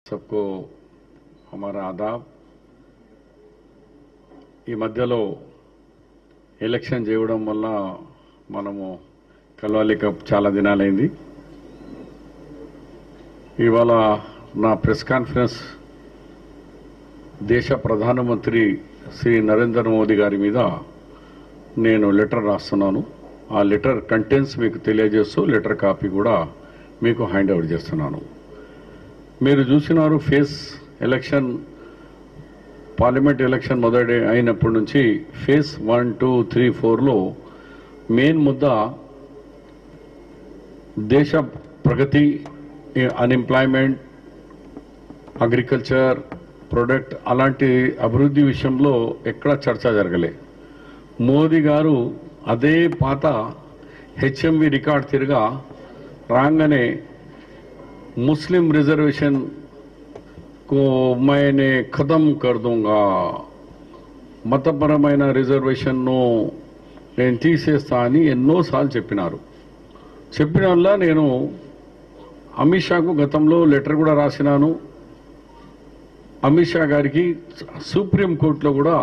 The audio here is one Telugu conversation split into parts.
सबको हमारा आदाब। ఈ మధ్యలో ఎలక్షన్ చేయడం వల్ల మనము కలవలేక చాలా దినాలైంది. ఇవాళ నా ప్రెస్ కాన్ఫరెన్స్ దేశ ప్రధానమంత్రి శ్రీ నరేంద్ర మోదీ గారి మీద నేను లెటర్ రాస్తున్నాను. ఆ లెటర్ కంటెంట్స్ మీకు తెలియజేస్తూ లెటర్ కాపీ కూడా మీకు హ్యాండ్ ఓవర్ చేస్తున్నాను. మీరు చూసినారు ఫేస్ ఎలక్షన్ పార్లమెంట్ ఎలక్షన్ మొదటి అయినప్పటి నుంచి ఫేజ్ 1, 2, 3, 4లో మెయిన్ ముద్ద దేశ ప్రగతి, అన్ఎంప్లాయ్మెంట్, అగ్రికల్చర్, ప్రొడక్ట్ అలాంటి అభివృద్ధి విషయంలో ఎక్కడ చర్చ జరగలే. మోదీ గారు అదే పాత హెచ్ఎంవి రికార్డ్ తిరగా రాగానే मुस्लिम रिजर्वेशन को मैंने खत्म कर दूंगा, मतपरమైన రిజర్వేషన్ ను నేను తీసేస్తా అని ఎన్నోసార్లు చెప్పినారు. నేను అమిత్ షాకు గతంలో లెటర్ కూడా రాసినాను. అమిత్ షా గారికి సుప్రీం కోర్టులో కూడా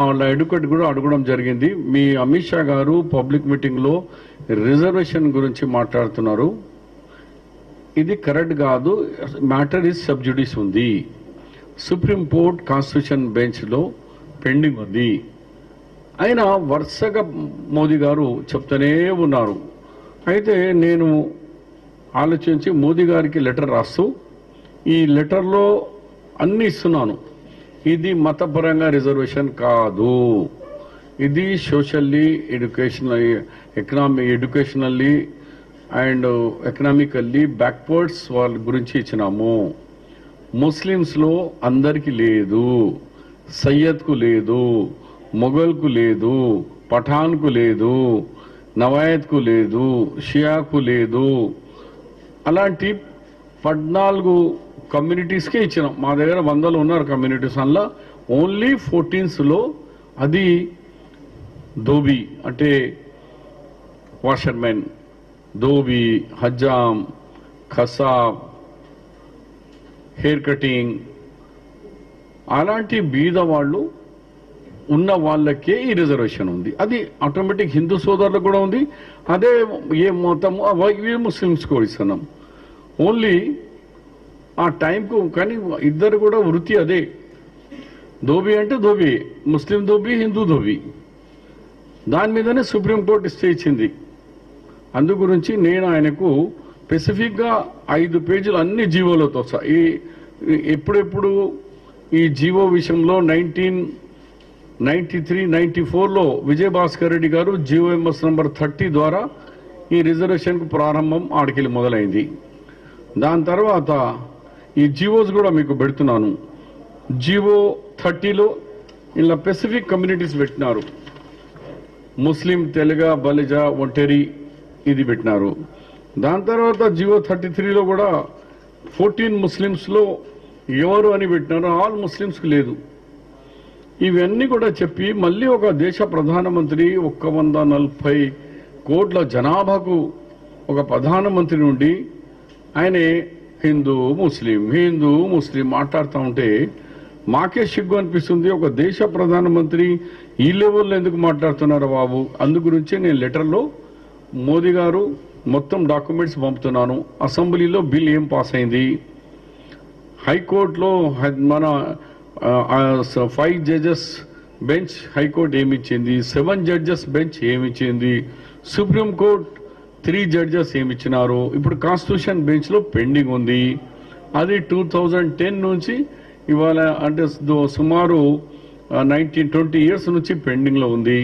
వాళ్ళ అడ్వకేట్ కూడా అడగడం జరిగింది. మీ అమిత్ షా గారు పబ్లిక్ మీటింగ్లో రిజర్వేషన్ గురించి మాట్లాడుతున్నారు, ఇది కరెక్ట్ కాదు, మ్యాటర్ ఇస్ సబ్జుడిస్ ఉంది, సుప్రీం కోర్ట్ కాన్స్టిట్యూషన్ బెంచ్లో పెండింగ్ ఉంది. అయినా వరుసగా మోదీ గారు చెప్తూనే ఉన్నారు. అయితే నేను ఆలోచించి మోదీ గారికి లెటర్ రాస్తూ ఈ లెటర్లో అన్ని ఇస్తున్నాను. ఇది మతపరంగా రిజర్వేషన్ కాదు, ఇది socially, educationally and economically backwards వాళ్ళ గురించి ఇచ్చినాము. ముస్లిమ్స్లో అందరికీ లేదు, సయ్యద్కు లేదు, మొఘల్కు లేదు, పఠాన్కు లేదు, నవాయత్కు లేదు, షియాకు లేదు, అలాంటి 14 కమ్యూనిటీస్కే ఇచ్చినాం. మా దగ్గర 100 ఉన్నారు కమ్యూనిటీస్, అందులో ఓన్లీ 14లో అది ధోబీ అంటే వాషర్మెన్, ధోబీ, హజ్జాం, ఖసాబ్, హెయిర్ కటింగ్ అలాంటి బీద వాళ్ళు ఉన్న వాళ్ళకే ఈ రిజర్వేషన్ ఉంది. అది ఆటోమేటిక్ హిందూ సోదరులకు కూడా ఉంది. అదే ఏ మొత్తం ముస్లిమ్స్ కూడా ఇస్తున్నాం ఓన్లీ ఆ టైంకు. కానీ ఇద్దరు కూడా వృత్తి అదే, ధోబీ అంటే ధోబీ, ముస్లిం ధోబీ, హిందూ ధోబీ. దాని మీదనే సుప్రీంకోర్టు స్టే ఇచ్చింది. అందు గురించి నేను ఆయనకు స్పెసిఫిక్గా 5 పేజీలు అన్ని జీవోలతో ఈ ఎప్పుడెప్పుడు ఈ జీవో విషయంలో 1993, 94లో విజయభాస్కర్ రెడ్డి గారు జీవోఎంఎస్ నంబర్ 30 ద్వారా ఈ రిజర్వేషన్కు ప్రారంభం ఆడికెళ్ళి మొదలైంది. దాని తర్వాత ఈ జీవోస్ కూడా మీకు పెడుతున్నాను. జీవో 30లో ఇలా స్పెసిఫిక్ కమ్యూనిటీస్ పెట్టినారు. ముస్లిం, తెలగ, బలిజ, ఒంటరి ఇది పెట్టినారు. దాని తర్వాత జీవో 33లో కూడా 14 ముస్లిమ్స్లో ఎవరు అని పెట్టినారు, ఆల్ ముస్లిమ్స్కి లేదు. ఇవన్నీ కూడా చెప్పి మళ్ళీ ఒక దేశ ప్రధానమంత్రి 140 కోట్ల జనాభాకు ఒక ప్రధానమంత్రి నుండి ఆయన హిందూ ముస్లిం మాట్లాడుతూ ఉంటే మాకే సిగ్గు అనిపిస్తుంది. ఒక దేశ ప్రధానమంత్రి ఈ లెవెల్లో ఎందుకు మాట్లాడుతున్నారో బాబు. అందు గురించి నేను లెటర్లో మోదీ గారు మొత్తం డాక్యుమెంట్స్ పంపుతున్నాను. అసెంబ్లీలో బిల్ ఏం పాస్ అయింది, హైకోర్టులో మన 5 జడ్జెస్ బెంచ్ హైకోర్టు ఏమిచ్చింది, 7 జడ్జెస్ బెంచ్ ఏమిచ్చింది, సుప్రీంకోర్టు 3 జడ్జెస్ ఏమిచ్చినారు. ఇప్పుడు కాన్స్టిట్యూషన్ బెంచ్లో పెండింగ్ ఉంది. అది 2010 నుంచి ఇవాళ అంటే సుమారు 20 years నుంచి పెండింగ్లో ఉంది.